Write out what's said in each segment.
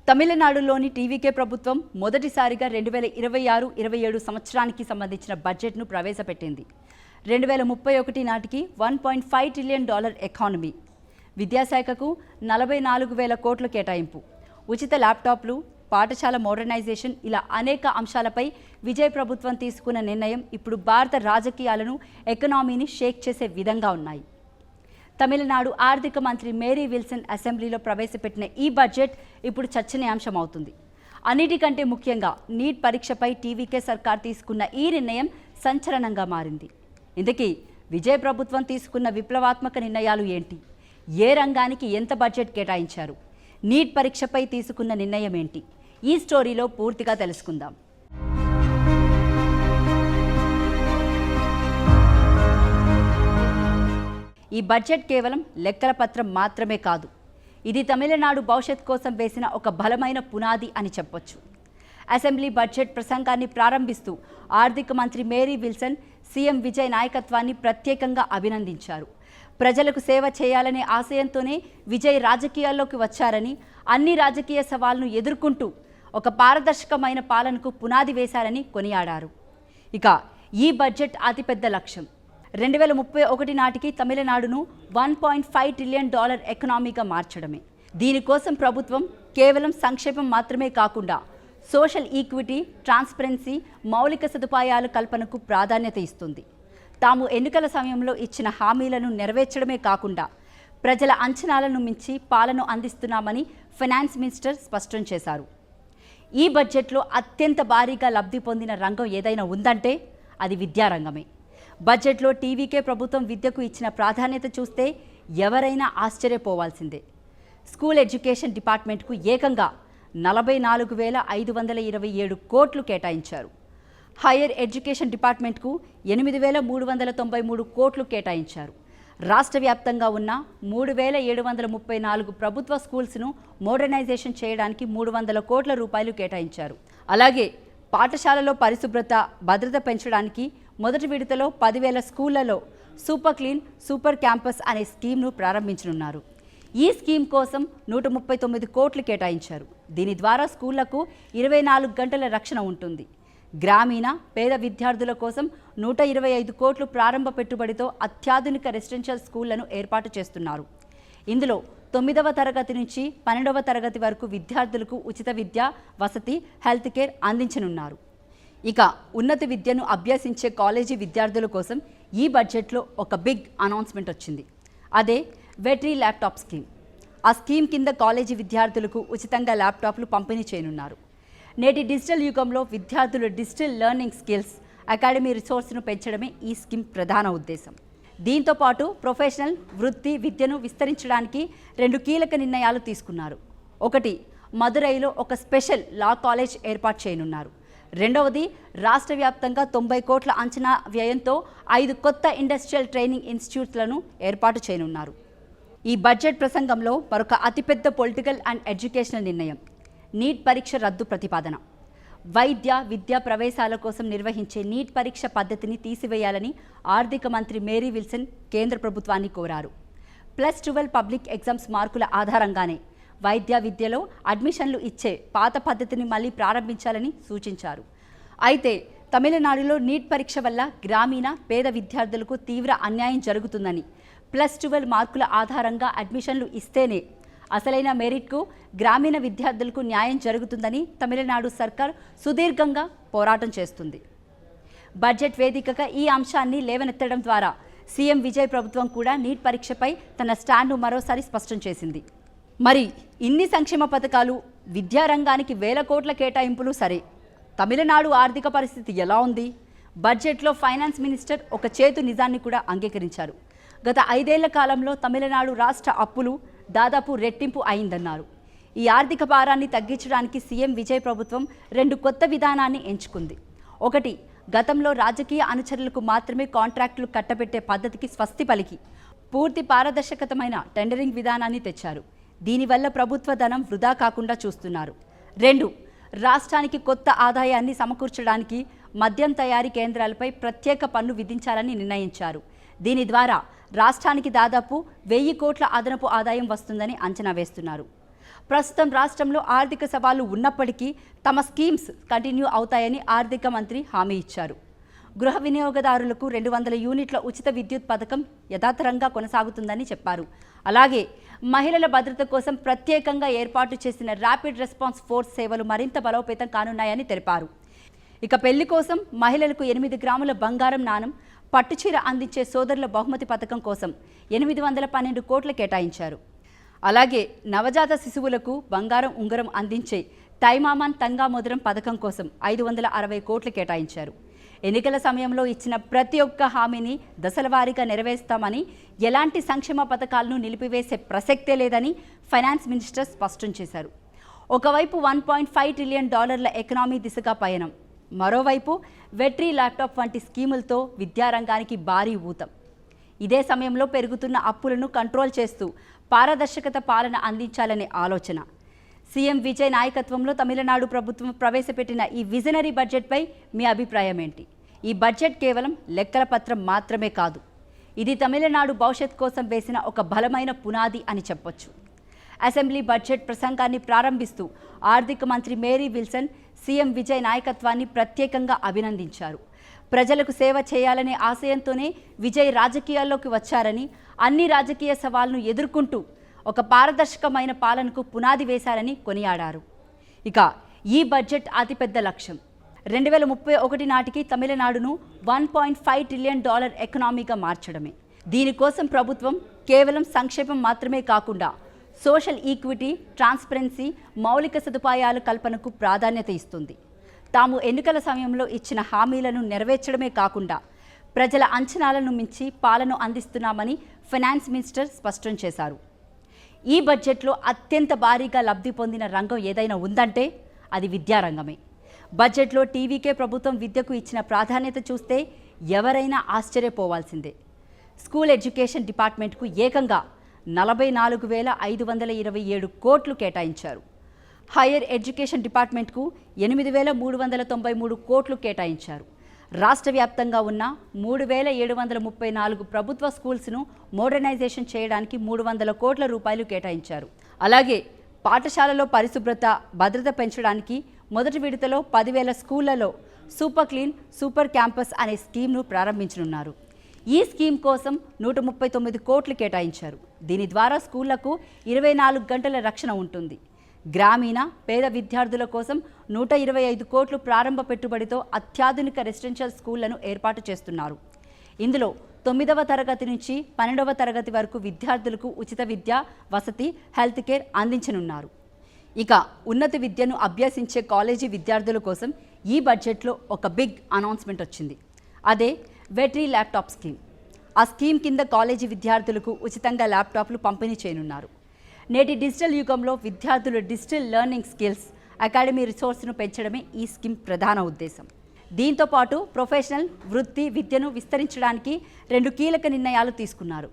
తమిళనాడులోని టీవీకే ప్రభుత్వం మొదటిసారిగా 2026-27 సంవత్సరానికి సంబంధించిన బడ్జెట్ను ప్రవేశపెట్టింది. 2031 నాటికి $1.5 ట్రిలియన్ ఎకానమీ, విద్యాశాఖకు 44,000 కోట్ల కేటాయింపు, ఉచిత ల్యాప్టాప్లు, పాఠశాల మోడర్నైజేషన్ ఇలా అనేక అంశాలపై విజయ్ ప్రభుత్వం తీసుకున్న నిర్ణయం ఇప్పుడు భారత రాజకీయాలను, ఎకనామీని షేక్ చేసే విధంగా ఉన్నాయి. తమిళనాడు ఆర్థిక మంత్రి మేరీ విల్సన్ అసెంబ్లీలో ప్రవేశపెట్టిన ఈ బడ్జెట్ ఇప్పుడు చర్చనీయాంశం అవుతుంది. అన్నిటికంటే ముఖ్యంగా నీట్ పరీక్షపై టీవీకే సర్కార్ తీసుకున్న ఈ నిర్ణయం సంచలనంగా మారింది. ఇందుకీ విజయ్ ప్రభుత్వం తీసుకున్న విప్లవాత్మక నిర్ణయాలు ఏంటి? ఏ రంగానికి ఎంత బడ్జెట్ కేటాయించారు? నీట్ పరీక్షపై తీసుకున్న నిర్ణయం ఏంటి? ఈ స్టోరీలో పూర్తిగా తెలుసుకుందాం. ఈ బడ్జెట్ కేవలం లెక్కల పత్రం మాత్రమే కాదు, ఇది తమిళనాడు భవిష్యత్ కోసం వేసిన ఒక బలమైన పునాది అని చెప్పొచ్చు. అసెంబ్లీ బడ్జెట్ ప్రసంగాన్ని ప్రారంభిస్తూ ఆర్థిక మంత్రి మేరీ విల్సన్ సీఎం విజయ్ నాయకత్వాన్ని ప్రత్యేకంగా అభినందించారు. ప్రజలకు సేవ చేయాలనే ఆశయంతోనే విజయ్ రాజకీయాల్లోకి వచ్చారని, అన్ని రాజకీయ సవాళ్లను ఎదుర్కొంటూ ఒక పారదర్శకమైన పాలనకు పునాది వేశారని కొనియాడారు. ఇక ఈ బడ్జెట్ అతిపెద్ద లక్ష్యం 2031 నాటికి తమిళనాడును $1.5 ట్రిలియన్ ఎకనామీగా మార్చడమే. దీనికోసం ప్రభుత్వం కేవలం సంక్షేమం మాత్రమే కాకుండా సోషల్ ఈక్విటీ, ట్రాన్స్పరెన్సీ, మౌలిక సదుపాయాల కల్పనకు ప్రాధాన్యత ఇస్తుంది. తాము ఎన్నికల సమయంలో ఇచ్చిన హామీలను నెరవేర్చడమే కాకుండా ప్రజల అంచనాలను మించి పాలన అందిస్తున్నామని ఫైనాన్స్ మినిస్టర్ స్పష్టం చేశారు. ఈ బడ్జెట్లో అత్యంత భారీగా లబ్ధి పొందిన రంగం ఏదైనా ఉందంటే అది విద్యారంగమే. బడ్జెట్లో టీవీకే ప్రభుత్వం విద్యకు ఇచ్చిన ప్రాధాన్యత చూస్తే ఎవరైనా ఆశ్చర్యపోవాల్సిందే. స్కూల్ ఎడ్యుకేషన్ డిపార్ట్మెంట్కు ఏకంగా 44,527 కోట్లు కేటాయించారు. హైయర్ ఎడ్యుకేషన్ డిపార్ట్మెంట్కు 8,393 కోట్లు కేటాయించారు. రాష్ట్ర వ్యాప్తంగా ఉన్న 3,734 ప్రభుత్వ స్కూల్స్ను మోడర్నైజేషన్ చేయడానికి 300 కోట్ల రూపాయలు కేటాయించారు. అలాగే పాఠశాలలో పరిశుభ్రత, భద్రత పెంచడానికి మొదటి విడతలో 10,000 స్కూళ్లలో సూపర్ క్లీన్, సూపర్ క్యాంపస్ అనే స్కీమ్ను ప్రారంభించనున్నారు. ఈ స్కీమ్ కోసం 139 కోట్లు కేటాయించారు. దీని ద్వారా స్కూళ్లకు 24 గంటల రక్షణ ఉంటుంది. గ్రామీణ పేద విద్యార్థుల కోసం 125 కోట్లు ప్రారంభ పెట్టుబడితో అత్యాధునిక రెసిడెన్షియల్ స్కూళ్లను ఏర్పాటు చేస్తున్నారు. ఇందులో 9వ తరగతి నుంచి 12వ తరగతి వరకు విద్యార్థులకు ఉచిత విద్య, వసతి, హెల్త్ కేర్ అందించనున్నారు. ఇక ఉన్నత విద్యను అభ్యసించే కాలేజీ విద్యార్థుల కోసం ఈ బడ్జెట్లో ఒక బిగ్ అనౌన్స్మెంట్ వచ్చింది. అదే వెటరీ ల్యాప్టాప్ స్కీమ్. ఆ స్కీమ్ కింద కాలేజీ విద్యార్థులకు ఉచితంగా ల్యాప్టాప్లు పంపిణీ చేయనున్నారు. నేటి డిజిటల్ యుగంలో విద్యార్థుల డిజిటల్ లెర్నింగ్ స్కిల్స్, అకాడమీ రిసోర్స్ను పెంచడమే ఈ స్కీమ్ ప్రధాన ఉద్దేశం. దీంతో పాటు ప్రొఫెషనల్ వృత్తి విద్యను విస్తరించడానికి 2 కీలక నిర్ణయాలు తీసుకున్నారు. ఒకటి, మదురైలో ఒక స్పెషల్ లా కాలేజ్ ఏర్పాటు చేయనున్నారు. రెండవది, రాష్ట్ర వ్యాప్తంగా 90 కోట్ల అంచనా వ్యయంతో 5 కొత్త ఇండస్ట్రియల్ ట్రైనింగ్ ఇన్స్టిట్యూట్లను ఏర్పాటు చేయనున్నారు. ఈ బడ్జెట్ ప్రసంగంలో మరొక అతిపెద్ద పొలిటికల్ అండ్ ఎడ్యుకేషనల్ నిర్ణయం నీట్ పరీక్ష రద్దు ప్రతిపాదన. వైద్య, విద్యా ప్రవేశాల కోసం నిర్వహించే నీట్ పరీక్ష పద్ధతిని తీసివేయాలని ఆర్థిక మంత్రి మేరీ విల్సన్ కేంద్ర ప్రభుత్వాన్ని కోరారు. +12 పబ్లిక్ ఎగ్జామ్స్ మార్కుల ఆధారంగానే వైద్య విద్యలో అడ్మిషన్లు ఇచ్చే పాత పద్ధతిని మళ్లీ ప్రారంభించాలని సూచించారు. అయితే తమిళనాడులో నీట్ పరీక్ష వల్ల గ్రామీణ పేద విద్యార్థులకు తీవ్ర అన్యాయం జరుగుతుందని, +12 మార్కుల ఆధారంగా అడ్మిషన్లు ఇస్తేనే అసలైన మెరిట్కు గ్రామీణ విద్యార్థులకు న్యాయం జరుగుతుందని తమిళనాడు సర్కార్ సుదీర్ఘంగా పోరాటం చేస్తుంది. బడ్జెట్ వేదికగా ఈ అంశాన్ని లేవనెత్తడం ద్వారా సీఎం విజయ్ ప్రభుత్వం కూడా నీట్ పరీక్షపై తన స్టాండ్ను మరోసారి స్పష్టం చేసింది. మరి ఇన్ని సంక్షేమ పథకాలు, విద్యారంగానికి 1000 కోట్ల కేటాయింపులు సరే, తమిళనాడు ఆర్థిక పరిస్థితి ఎలా ఉంది? బడ్జెట్లో ఫైనాన్స్ మినిస్టర్ ఒక చేతు నిజాన్ని కూడా అంగీకరించారు. గత 5 ఏళ్ల కాలంలో తమిళనాడు రాష్ట్ర అప్పులు దాదాపు రెట్టింపు అయిందన్నారు. ఈ ఆర్థిక భారాన్ని తగ్గించడానికి సీఎం విజయ్ ప్రభుత్వం 2 కొత్త విధానాన్ని ఎంచుకుంది. ఒకటి, గతంలో రాజకీయ అనుచరులకు మాత్రమే కాంట్రాక్టులు కట్టబెట్టే పద్ధతికి స్వస్తి పలికి పూర్తి పారదర్శకతమైన టెండరింగ్ విధానాన్ని తెచ్చారు. దీనివల్ల ప్రభుత్వ ధనం వృధా కాకుండా చూస్తున్నారు. 2, రాష్ట్రానికి కొత్త ఆదాయాన్ని సమకూర్చడానికి మద్యం తయారీ కేంద్రాలపై ప్రత్యేక పన్ను విధించాలని నిర్ణయించారు. దీని ద్వారా రాష్ట్రానికి దాదాపు 1000 కోట్ల అదనపు ఆదాయం వస్తుందని అంచనా వేస్తున్నారు. ప్రస్తుతం రాష్ట్రంలో ఆర్థిక సవాళ్లు ఉన్నప్పటికీ తమ స్కీమ్స్ కంటిన్యూ అవుతాయని ఆర్థిక మంత్రి హామీ ఇచ్చారు. గృహ వినియోగదారులకు 200 యూనిట్ల ఉచిత విద్యుత్ పథకం యథాతథంగా కొనసాగుతుందని చెప్పారు. అలాగే మహిళల భద్రత కోసం ప్రత్యేకంగా ఏర్పాటు చేసిన ర్యాపిడ్ రెస్పాన్స్ ఫోర్స్ సేవలు మరింత బలోపేతం కానున్నాయని తెలిపారు. ఇక పెళ్లి కోసం మహిళలకు 8 గ్రాముల బంగారం నాణం, పట్టుచీర అందించే సోదరుల బహుమతి పథకం కోసం 812 కోట్లు కేటాయించారు. అలాగే నవజాత శిశువులకు బంగారం ఉంగరం అందించే తైమామన్ తంగా మోదిరం పథకం కోసం 560 కోట్లు కేటాయించారు. ఎన్నికల సమయంలో ఇచ్చిన ప్రతి ఒక్క హామీని దశలవారీగా నెరవేరుస్తామని, ఎలాంటి సంక్షేమ పథకాలను నిలిపివేసే ప్రసక్తే లేదని ఫైనాన్స్ మినిస్టర్ స్పష్టం చేశారు. ఒకవైపు $1.5 ట్రిలియన్ ఎకనామీ దిశగా పయనం, మరోవైపు వెట్రీ ల్యాప్టాప్ వంటి స్కీములతో విద్యారంగానికి భారీ ఊతం. ఇదే సమయంలో పెరుగుతున్న అప్పులను కంట్రోల్ చేస్తూ పారదర్శకత పాలన అందించాలనే ఆలోచన. సీఎం విజయ్ నాయకత్వంలో తమిళనాడు ప్రభుత్వం ప్రవేశపెట్టిన ఈ విజనరీ బడ్జెట్పై మీ అభిప్రాయం ఏంటి? ఈ బడ్జెట్ కేవలం లెక్కల పత్రం మాత్రమే కాదు, ఇది తమిళనాడు భవిష్యత్ కోసం వేసిన ఒక బలమైన పునాది అని చెప్పొచ్చు. అసెంబ్లీ బడ్జెట్ ప్రసంగాన్ని ప్రారంభిస్తూ ఆర్థిక మంత్రి మేరీ విల్సన్ సీఎం విజయ్ నాయకత్వాన్ని ప్రత్యేకంగా అభినందించారు. ప్రజలకు సేవ చేయాలనే ఆశయంతోనే విజయ్ రాజకీయాల్లోకి వచ్చారని, అన్ని రాజకీయ సవాళ్లను ఎదుర్కొంటూ ఒక పారదర్శకమైన పాలనకు పునాది వేశారని కొనియాడారు. ఇక ఈ బడ్జెట్ అతిపెద్ద లక్ష్యం 2031 నాటికి తమిళనాడును $1.5 ట్రిలియన్ ఎకనామీగా మార్చడమే. దీనికోసం ప్రభుత్వం కేవలం సంక్షేమం మాత్రమే కాకుండా సోషల్ ఈక్విటీ, ట్రాన్స్పరెన్సీ, మౌలిక సదుపాయాల కల్పనకు ప్రాధాన్యత ఇస్తుంది. తాము ఎన్నికల సమయంలో ఇచ్చిన హామీలను నెరవేర్చడమే కాకుండా ప్రజల అంచనాలను మించి పాలన అందిస్తున్నామని ఫైనాన్స్ మినిస్టర్ స్పష్టం చేశారు. ఈ బడ్జెట్లో అత్యంత భారీగా లబ్ధి పొందిన రంగం ఏదైనా ఉందంటే అది విద్యారంగమే. బడ్జెట్లో టీవీకే ప్రభుత్వం విద్యకు ఇచ్చిన ప్రాధాన్యత చూస్తే ఎవరైనా ఆశ్చర్యపోవాల్సిందే. స్కూల్ ఎడ్యుకేషన్ డిపార్ట్మెంట్కు ఏకంగా 44,527 కోట్లు కేటాయించారు. హైయర్ ఎడ్యుకేషన్ డిపార్ట్మెంట్కు 8,393 కోట్లు కేటాయించారు. రాష్ట్ర వ్యాప్తంగా ఉన్న 3,734 ప్రభుత్వ స్కూల్స్ను మోడర్నైజేషన్ చేయడానికి 300 కోట్ల రూపాయలు కేటాయించారు. అలాగే పాఠశాలలో పరిశుభ్రత, భద్రత పెంచడానికి మొదటి విడతలో 10,000 స్కూళ్లలో సూపర్ క్లీన్, సూపర్ క్యాంపస్ అనే స్కీమ్ను ప్రారంభించనున్నారు. ఈ స్కీమ్ కోసం 139 కోట్లు కేటాయించారు. దీని ద్వారా స్కూళ్లకు 24 గంటల రక్షణ ఉంటుంది. గ్రామీణ పేద విద్యార్థుల కోసం 125 కోట్లు ప్రారంభ పెట్టుబడితో అత్యాధునిక రెసిడెన్షియల్ స్కూళ్లను ఏర్పాటు చేస్తున్నారు. ఇందులో 9వ తరగతి నుంచి 12వ తరగతి వరకు విద్యార్థులకు ఉచిత విద్య, వసతి, హెల్త్ కేర్ అందించనున్నారు. ఇక ఉన్నత విద్యను అభ్యసించే కాలేజీ విద్యార్థుల కోసం ఈ బడ్జెట్లో ఒక బిగ్ అనౌన్స్మెంట్ వచ్చింది. అదే వెట్రీ ల్యాప్టాప్ స్కీమ్. ఆ స్కీమ్ కింద కాలేజీ విద్యార్థులకు ఉచితంగా ల్యాప్టాప్లు పంపిణీ చేయనున్నారు. నేటి డిజిటల్ యుగంలో విద్యార్థుల డిజిటల్ లెర్నింగ్ స్కిల్స్, అకాడమీ రిసోర్స్ను పెంచడమే ఈ స్కీమ్ ప్రధాన ఉద్దేశం. దీంతో పాటు ప్రొఫెషనల్ వృత్తి విద్యను విస్తరించడానికి 2 కీలక నిర్ణయాలు తీసుకున్నారు.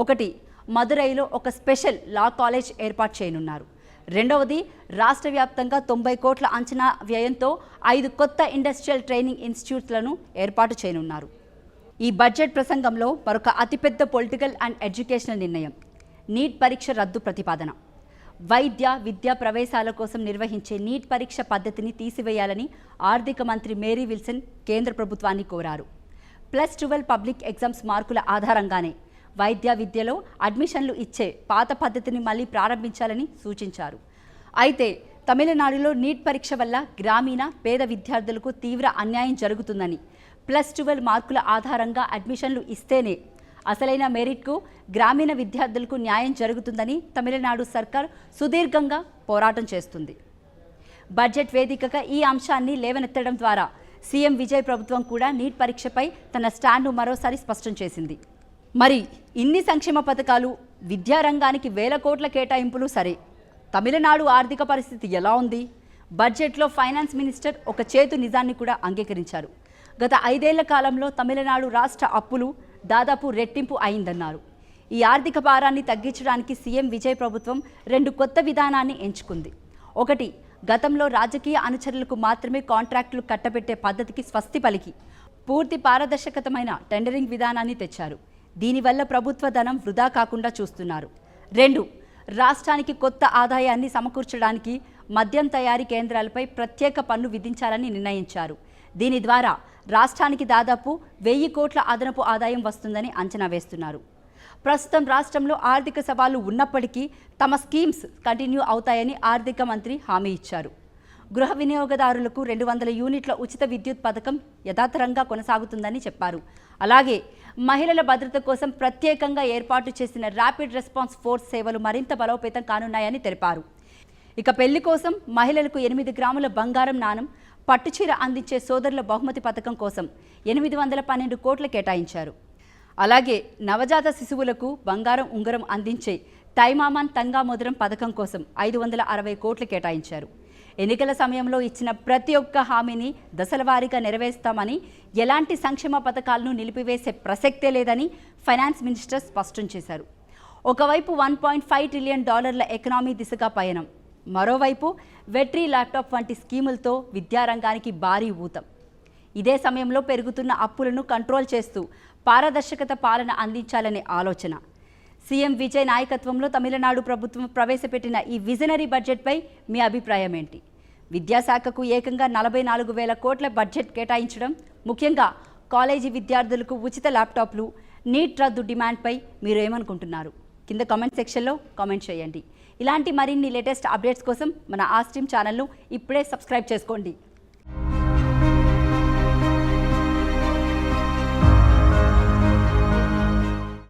ఒకటి, మదురైలో ఒక స్పెషల్ లా కాలేజ్ ఏర్పాటు చేయనున్నారు. రెండవది, రాష్ట్ర వ్యాప్తంగా 90 కోట్ల అంచనా వ్యయంతో 5 కొత్త ఇండస్ట్రియల్ ట్రైనింగ్ ఇన్స్టిట్యూట్లను ఏర్పాటు చేయనున్నారు. ఈ బడ్జెట్ ప్రసంగంలో మరొక అతిపెద్ద పొలిటికల్ అండ్ ఎడ్యుకేషనల్ నిర్ణయం నీట్ పరీక్ష రద్దు ప్రతిపాదన. వైద్య విద్యా ప్రవేశాల కోసం నిర్వహించే నీట్ పరీక్ష పద్ధతిని తీసివేయాలని ఆర్థిక మంత్రి మేరీ విల్సన్ కేంద్ర ప్రభుత్వాన్ని కోరారు. +12 పబ్లిక్ ఎగ్జామ్స్ మార్కుల ఆధారంగానే వైద్య విద్యలో అడ్మిషన్లు ఇచ్చే పాత పద్ధతిని మళ్లీ ప్రారంభించాలని సూచించారు. అయితే తమిళనాడులో నీట్ పరీక్ష వల్ల గ్రామీణ పేద విద్యార్థులకు తీవ్ర అన్యాయం జరుగుతుందని, +12 మార్కుల ఆధారంగా అడ్మిషన్లు ఇస్తేనే అసలైన మెరిట్కు గ్రామీణ విద్యార్థులకు న్యాయం జరుగుతుందని తమిళనాడు సర్కార్ సుదీర్ఘంగా పోరాటం చేస్తుంది. బడ్జెట్ వేదికగా ఈ అంశాన్ని లేవనెత్తడం ద్వారా సీఎం విజయ్ ప్రభుత్వం కూడా నీట్ పరీక్షపై తన స్టాండ్ను మరోసారి స్పష్టం చేసింది. మరి ఇన్ని సంక్షేమ పథకాలు, విద్యారంగానికి 1000 కోట్ల కేటాయింపులు సరే, తమిళనాడు ఆర్థిక పరిస్థితి ఎలా ఉంది? బడ్జెట్లో ఫైనాన్స్ మినిస్టర్ ఒక చేతు నిజాన్ని కూడా అంగీకరించారు. గత 5 ఏళ్ల కాలంలో తమిళనాడు రాష్ట్ర అప్పులు దాదాపు రెట్టింపు అయిందన్నారు. ఈ ఆర్థిక భారాన్ని తగ్గించడానికి సీఎం విజయ్ ప్రభుత్వం 2 కొత్త విధానాన్ని ఎంచుకుంది. ఒకటి, గతంలో రాజకీయ అనుచరులకు మాత్రమే కాంట్రాక్టులు కట్టబెట్టే పద్ధతికి స్వస్తి పలికి పూర్తి పారదర్శకతమైన టెండరింగ్ విధానాన్ని తెచ్చారు. దీనివల్ల ప్రభుత్వ ధనం వృధా కాకుండా చూస్తున్నారు. 2, రాష్ట్రానికి కొత్త ఆదాయాన్ని సమకూర్చడానికి మద్యం తయారీ కేంద్రాలపై ప్రత్యేక పన్ను విధించాలని నిర్ణయించారు. దీని ద్వారా రాష్ట్రానికి దాదాపు 1000 కోట్ల అదనపు ఆదాయం వస్తుందని అంచనా వేస్తున్నారు. ప్రస్తుతం రాష్ట్రంలో ఆర్థిక సవాళ్లు ఉన్నప్పటికీ తమ స్కీమ్స్ కంటిన్యూ అవుతాయని ఆర్థిక మంత్రి హామీ ఇచ్చారు. గృహ వినియోగదారులకు 200 యూనిట్ల ఉచిత విద్యుత్ పథకం యథాతథంగా కొనసాగుతుందని చెప్పారు. అలాగే మహిళల భద్రత కోసం ప్రత్యేకంగా ఏర్పాటు చేసిన ర్యాపిడ్ రెస్పాన్స్ ఫోర్స్ సేవలు మరింత బలోపేతం కానున్నాయని తెలిపారు. ఇక పెళ్లి కోసం మహిళలకు 8 గ్రాముల బంగారం నాణం, పట్టుచీర అందించే సోదరుల బహుమతి పథకం కోసం 812 కోట్లు కేటాయించారు. అలాగే నవజాత శిశువులకు బంగారం ఉంగరం అందించే తైమామన్ తంగా మోదిరం పథకం కోసం 560 కోట్లు కేటాయించారు. ఎన్నికల సమయంలో ఇచ్చిన ప్రతి ఒక్క హామీని దశలవారీగా నెరవేరుస్తామని, ఎలాంటి సంక్షేమ పథకాలను నిలిపివేసే ప్రసక్తే లేదని ఫైనాన్స్ మినిస్టర్ స్పష్టం చేశారు. ఒకవైపు $1.5 ట్రిలియన్ ఎకనామీ దిశగా పయనం, మరోవైపు వెట్రీ ల్యాప్టాప్ వంటి స్కీములతో విద్యారంగానికి భారీ ఊతం. ఇదే సమయంలో పెరుగుతున్న అప్పులను కంట్రోల్ చేస్తూ పారదర్శకత పాలన అందించాలనే ఆలోచన. సీఎం విజయ్ నాయకత్వంలో తమిళనాడు ప్రభుత్వం ప్రవేశపెట్టిన ఈ విజనరీ బడ్జెట్పై మీ అభిప్రాయం ఏంటి? విద్యాశాఖకు ఏకంగా 44,000 కోట్ల బడ్జెట్ కేటాయించడం, ముఖ్యంగా కాలేజీ విద్యార్థులకు ఉచిత ల్యాప్టాప్లు, నీట్ రద్దు డిమాండ్పై మీరు ఏమనుకుంటున్నారు? కింద కామెంట్ సెక్షన్లో కామెంట్ చేయండి. ఇలాంటి మరిన్ని లేటెస్ట్ అప్డేట్స్ కోసం మన ఆస్ట్రీమ్ ఛానల్ను ఇప్పుడే సబ్స్క్రైబ్ చేసుకోండి.